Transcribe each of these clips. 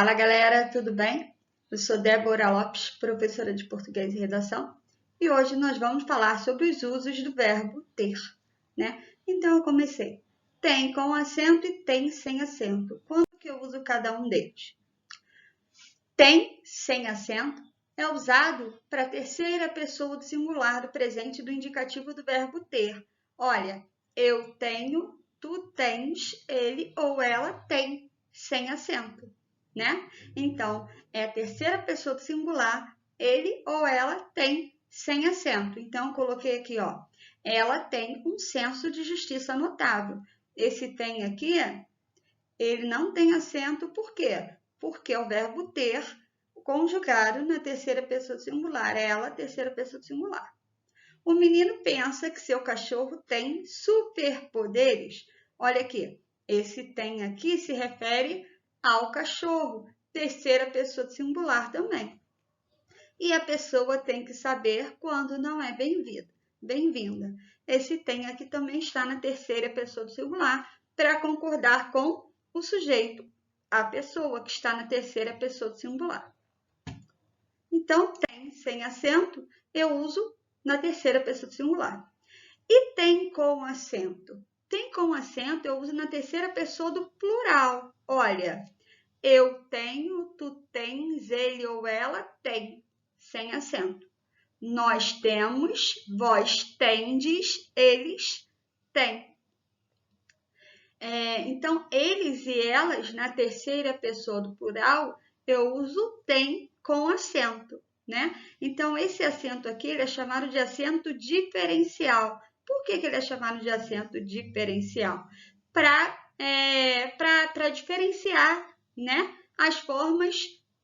Fala galera, tudo bem? Eu sou Débora Lopes, professora de português e redação, e hoje nós vamos falar sobre os usos do verbo ter, né? Então eu comecei. Tem com acento e tem sem acento. Quando que eu uso cada um deles? Tem sem acento é usado para a terceira pessoa do singular do presente do indicativo do verbo ter. Olha, eu tenho, tu tens, ele ou ela tem, sem acento, né? Então, é a terceira pessoa do singular, ele ou ela tem, sem acento. Então, eu coloquei aqui, ó, ela tem um senso de justiça notável. Esse tem aqui, ele não tem acento, por quê? Porque é o verbo ter conjugado na terceira pessoa do singular, ela, terceira pessoa do singular. O menino pensa que seu cachorro tem superpoderes. Olha aqui, esse tem aqui se refere ao cachorro, terceira pessoa do singular também. E a pessoa tem que saber quando não é bem-vinda. Esse tem aqui também está na terceira pessoa do singular para concordar com o sujeito, a pessoa que está na terceira pessoa do singular. Então, tem sem acento, eu uso na terceira pessoa do singular. E tem com acento? Tem com acento, eu uso na terceira pessoa do plural. Olha, eu tenho, tu tens, ele ou ela tem, sem acento. Nós temos, vós tendes, eles têm. Então, eles e elas, na terceira pessoa do plural, eu uso tem com acento, né? Então, esse acento aqui ele é chamado de acento diferencial. Por que ele é chamado de acento diferencial? Para diferenciar, né, as formas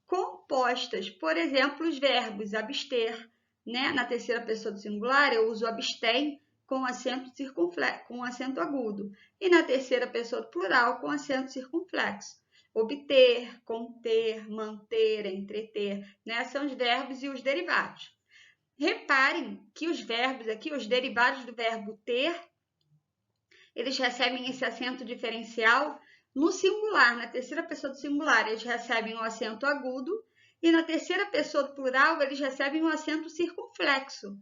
compostas. Por exemplo, os verbos abster, né? Na terceira pessoa do singular, eu uso abstém com acento circunflexo, com acento agudo. E na terceira pessoa do plural, com acento circunflexo. Obter, conter, manter, entreter, né? São os verbos e os derivados. Reparem que os verbos aqui, os derivados do verbo ter, eles recebem esse acento diferencial no singular, na terceira pessoa do singular, eles recebem um acento agudo e na terceira pessoa do plural, eles recebem um acento circunflexo.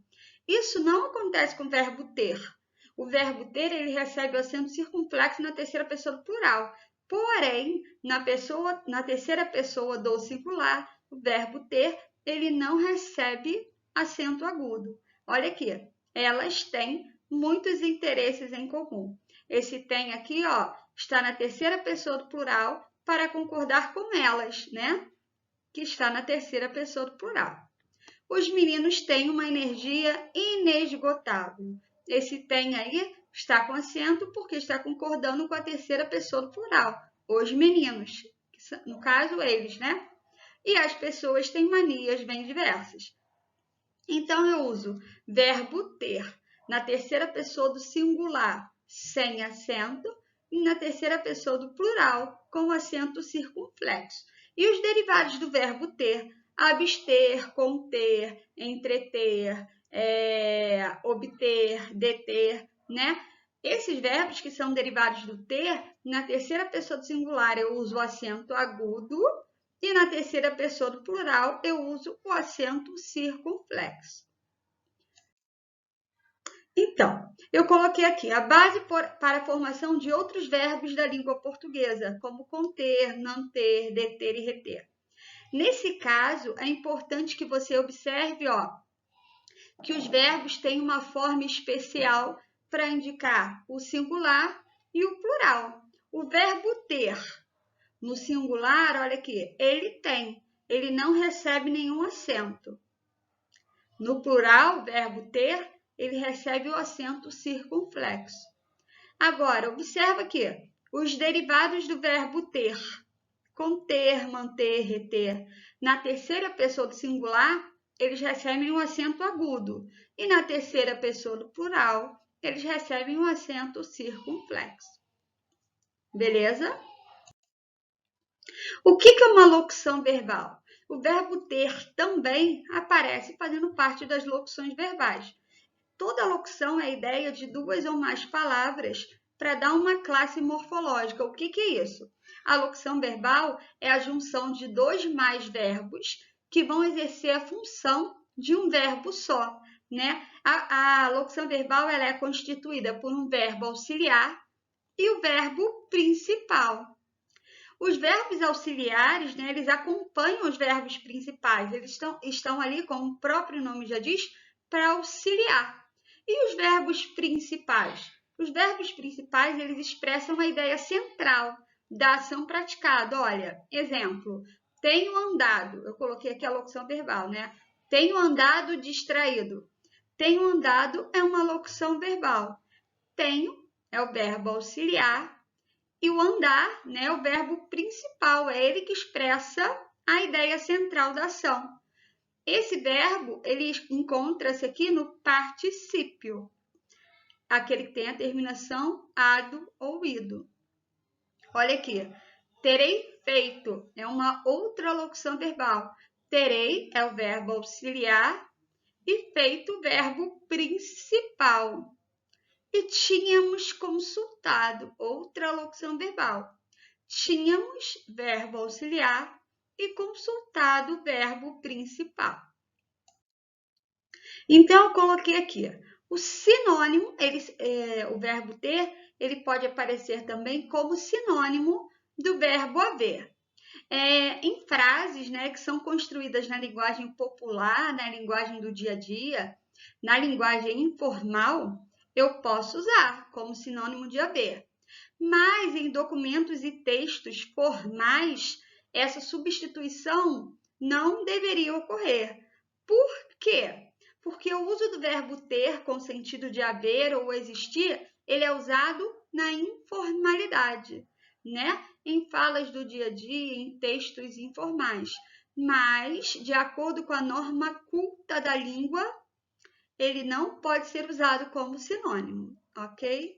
Isso não acontece com o verbo ter. O verbo ter, ele recebe o acento circunflexo na terceira pessoa do plural. Porém, na terceira pessoa do singular, o verbo ter, ele não recebe acento agudo. Olha aqui, elas têm muitos interesses em comum. Esse tem aqui, ó, está na terceira pessoa do plural para concordar com elas, né? Que está na terceira pessoa do plural. Os meninos têm uma energia inesgotável. Esse tem aí está com acento porque está concordando com a terceira pessoa do plural. Os meninos, no caso eles, né? E as pessoas têm manias bem diversas. Então, eu uso verbo ter na terceira pessoa do singular sem acento e na terceira pessoa do plural com acento circunflexo. E os derivados do verbo ter, abster, conter, entreter, obter, deter, né? Esses verbos que são derivados do ter, na terceira pessoa do singular eu uso o acento agudo e na terceira pessoa do plural eu uso o acento circunflexo. Então, eu coloquei aqui a base para a formação de outros verbos da língua portuguesa, como conter, não ter, deter e reter. Nesse caso, é importante que você observe, ó, que os verbos têm uma forma especial para indicar o singular e o plural. O verbo ter, no singular, olha aqui, ele tem, ele não recebe nenhum acento. No plural, o verbo ter, ele recebe o acento circunflexo. Agora, observa aqui, os derivados do verbo ter, conter, manter, reter. Na terceira pessoa do singular, eles recebem um acento agudo. E na terceira pessoa do plural, eles recebem um acento circunflexo. Beleza? O que é uma locução verbal? O verbo ter também aparece fazendo parte das locuções verbais. Toda locução é a ideia de duas ou mais palavras para dar uma classe morfológica. O que é isso? A locução verbal é a junção de 2 mais verbos que vão exercer a função de um verbo só, né? A locução verbal ela é constituída por um verbo auxiliar e o verbo principal. Os verbos auxiliares, né, eles acompanham os verbos principais, eles estão ali, como o próprio nome já diz, para auxiliar. E os verbos principais? Os verbos principais, eles expressam a ideia central da ação praticada. Olha, exemplo, tenho andado, eu coloquei aqui a locução verbal, né? Tenho andado distraído. Tenho andado é uma locução verbal. Tenho é o verbo auxiliar e o andar, né, é o verbo principal, é ele que expressa a ideia central da ação. Esse verbo, ele encontra-se aqui no particípio, aquele que tem a terminação ado ou ido. Olha aqui, terei feito é uma outra locução verbal. Terei é o verbo auxiliar e feito o verbo principal. E tínhamos consultado, outra locução verbal. Tínhamos verbo auxiliar e consultado verbo principal. Então, eu coloquei aqui. O sinônimo, o verbo ter, ele pode aparecer também como sinônimo do verbo haver. Em frases, né, que são construídas na linguagem popular, na linguagem do dia a dia, na linguagem informal, eu posso usar como sinônimo de haver. Mas em documentos e textos formais, essa substituição não deveria ocorrer. Por quê? Porque o uso do verbo ter com sentido de haver ou existir, ele é usado na informalidade, né? Em falas do dia a dia, em textos informais. Mas, de acordo com a norma culta da língua, ele não pode ser usado como sinônimo, ok?